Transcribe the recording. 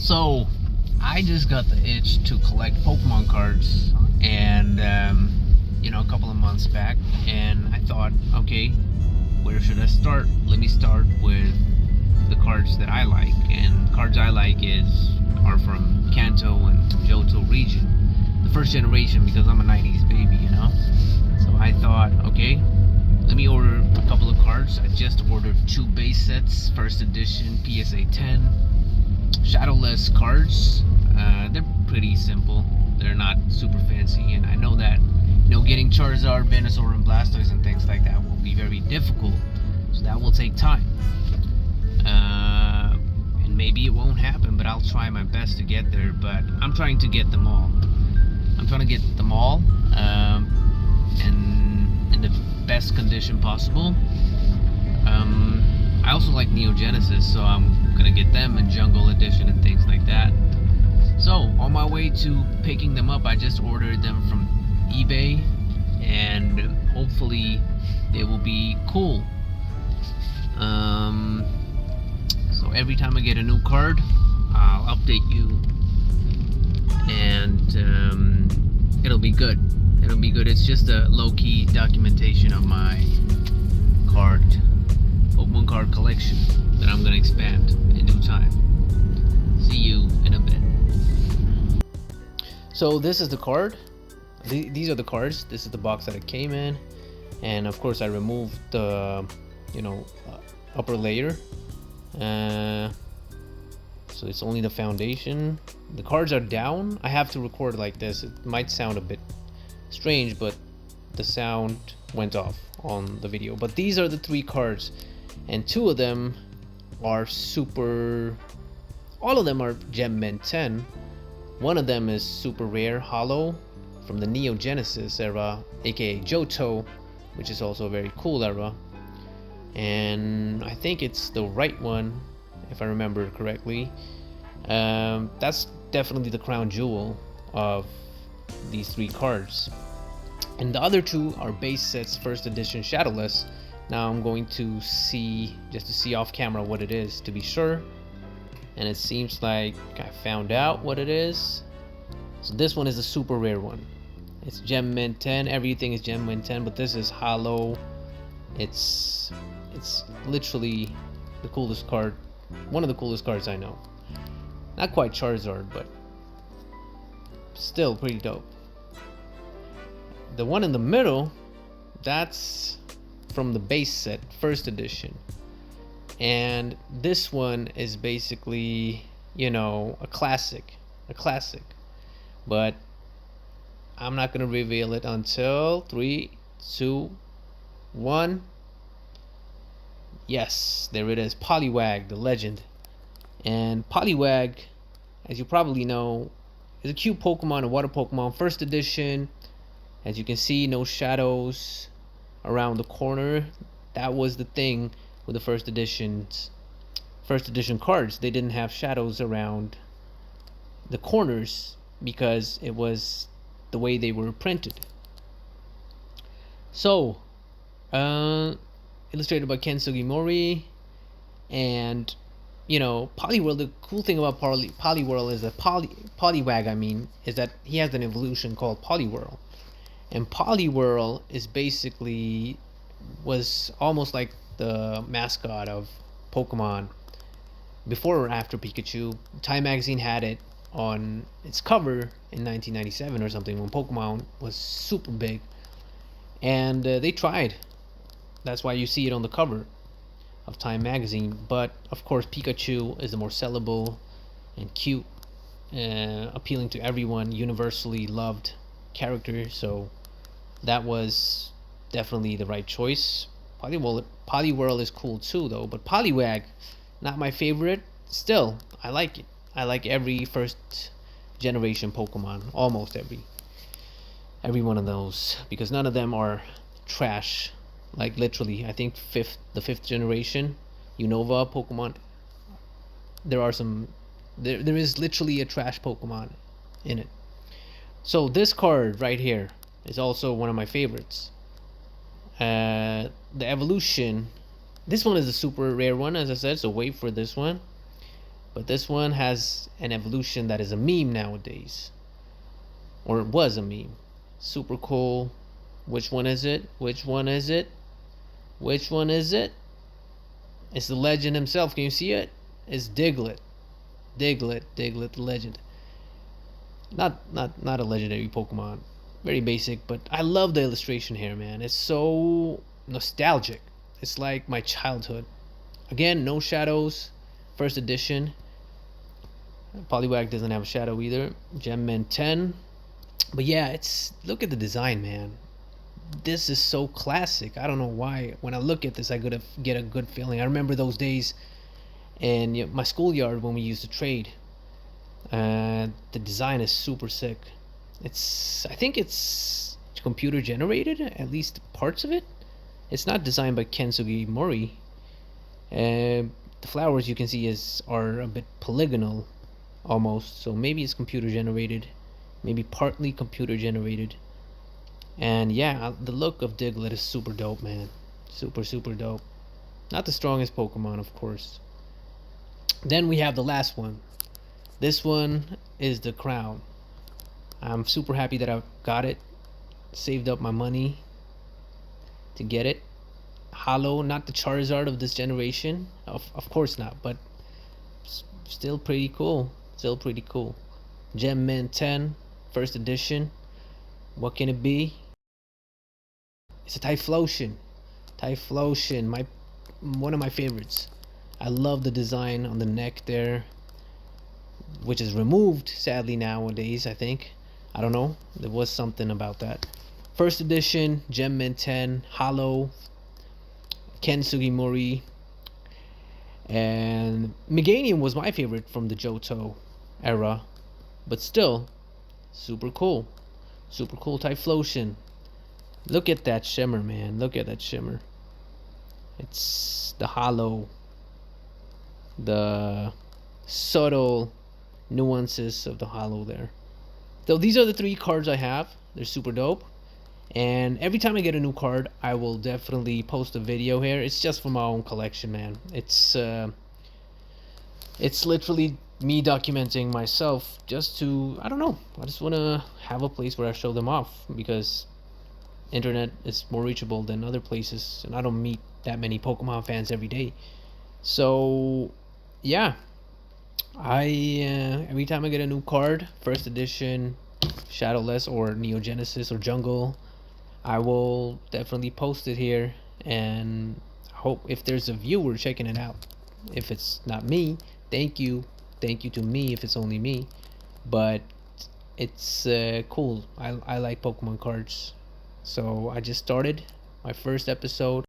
So, I just got the itch to collect Pokemon cards, and a couple of months back, and I thought, okay, where should I start? Let me start with the cards that I like, and cards I like are from Kanto and Johto region, the first generation, because I'm a '90s baby. So I thought, okay, let me order a couple of cards. I just ordered 2 base sets, first edition PSA 10 shadowless cards. They're pretty simple. They're not super fancy, and I know that getting Charizard, Venusaur, and Blastoise and things like that will be very difficult. So that will take time. And maybe it won't happen, but I'll try my best to get there. But I'm trying to get them all. And in the best condition possible. I also like Neo Genesis, so I'm gonna get them in Jungle Edition and things like that. So on my way to picking them up, I just ordered them from eBay, and hopefully they will be cool. So every time I get a new card, I'll update you, and it'll be good. It's just a low-key documentation of my Pokemon card collection that I'm gonna expand in due time. See you in a bit. So this is the card. These are the cards. This is the box that it came in, and of course I removed the upper layer. So it's only the foundation. The cards are down. I have to record like this. It might sound a bit strange, but the sound went off on the video. But these are the 3 cards, and 2 of them are super. All of them are Gem Mint 10. One of them is super rare holo from the Neo Genesis era, aka Johto, which is also a very cool era. And I think it's the right one, if I remember correctly. That's definitely the crown jewel of these 3 cards. And the other 2 are base sets, first edition shadowless. Now I'm going to see off camera what it is to be sure. And it seems like I found out what it is. So this one is a super rare one. It's Gem Mint 10. Everything is Gem Mint 10, but this is holo. It's literally the coolest card. One of the coolest cards I know. Not quite Charizard, but still pretty dope. The one in the middle, that's from the base set, first edition. And this one is basically, a classic. But I'm not gonna reveal it until 3, 2, 1. Yes, there it is. Poliwag, the legend. And Poliwag, as you probably know, is a cute Pokemon, a water Pokemon, first edition. As you can see, no shadows around the corner. That was the thing with the first edition cards. They didn't have shadows around the corners because it was the way they were printed. So, illustrated by Ken Sugimori, and Poliwhirl. The cool thing about Poliwhirl is that Poliwag, is that he has an evolution called Poliwhirl, and Poliwhirl is was almost like the mascot of Pokemon before or after Pikachu. Time Magazine had it on its cover in 1997 or something, when Pokemon was super big, and they tried. That's why you see it on the cover of Time Magazine. But of course Pikachu is the more sellable and cute, appealing to everyone, universally loved character, so that was definitely the right choice. Poliwhirl is cool too though, but Poliwag, not my favorite. Still, I like it. I like every first generation Pokemon, almost every one of those, because none of them are trash. Like literally, I think the fifth generation Unova Pokemon, there is literally a trash Pokemon in it. So this card right here is also one of my favorites. The evolution. This one is a super rare one, as I said, so wait for this one. But this one has an evolution that is a meme nowadays. Or it was a meme. Super cool. Which one is it? Which one is it? Which one is it? It's the legend himself. Can you see it? It's Diglett. Diglett the legend. Not a legendary Pokemon. Very basic, but I love the illustration here, man. It's so nostalgic. It's like my childhood. Again, no shadows. First edition. Poliwag doesn't have a shadow either. Gem 10. But yeah, it's look at the design, man. This is so classic. I don't know why. When I look at this, I get a good feeling. I remember those days in my schoolyard when we used to trade. The design is super sick. I think it's computer generated, at least parts of it. It's not designed by Ken Sugimori. The flowers you can see are a bit polygonal, almost. So maybe it's computer generated, maybe partly computer generated. And yeah, the look of Diglett is super dope, man. Super dope. Not the strongest Pokemon, of course. Then we have the last one. This one is the crown. I'm super happy that I got it. Saved up my money to get it. Hollow, not the Charizard of this generation. Of course not, but still pretty cool. Still pretty cool. Gem 10, first edition. What can it be? It's a Typhlosion. Typhlosion, one of my favorites. I love the design on the neck there, which is removed sadly nowadays, I think. I don't know. There was something about that. First edition, Gem 10, Hollow, Ken Sugimori. And Meganium was my favorite from the Johto era. But still, super cool. Super cool Typhlosion. Look at that shimmer, man. Look at that shimmer. It's the hollow, the subtle nuances of the hollow there. So these are the 3 cards I have. They're super dope. And every time I get a new card, I will definitely post a video here. It's just for my own collection, man. It's literally me documenting myself just to, I don't know. I just want to have a place where I show them off, because internet is more reachable than other places, and I don't meet that many Pokemon fans every day. So yeah, every time I get a new card, first edition, Shadowless or Neo Genesis or Jungle, I will definitely post it here, and I hope if there's a viewer checking it out. If it's not me, thank you to me if it's only me, but it's cool. I like Pokemon cards. So I just started my first episode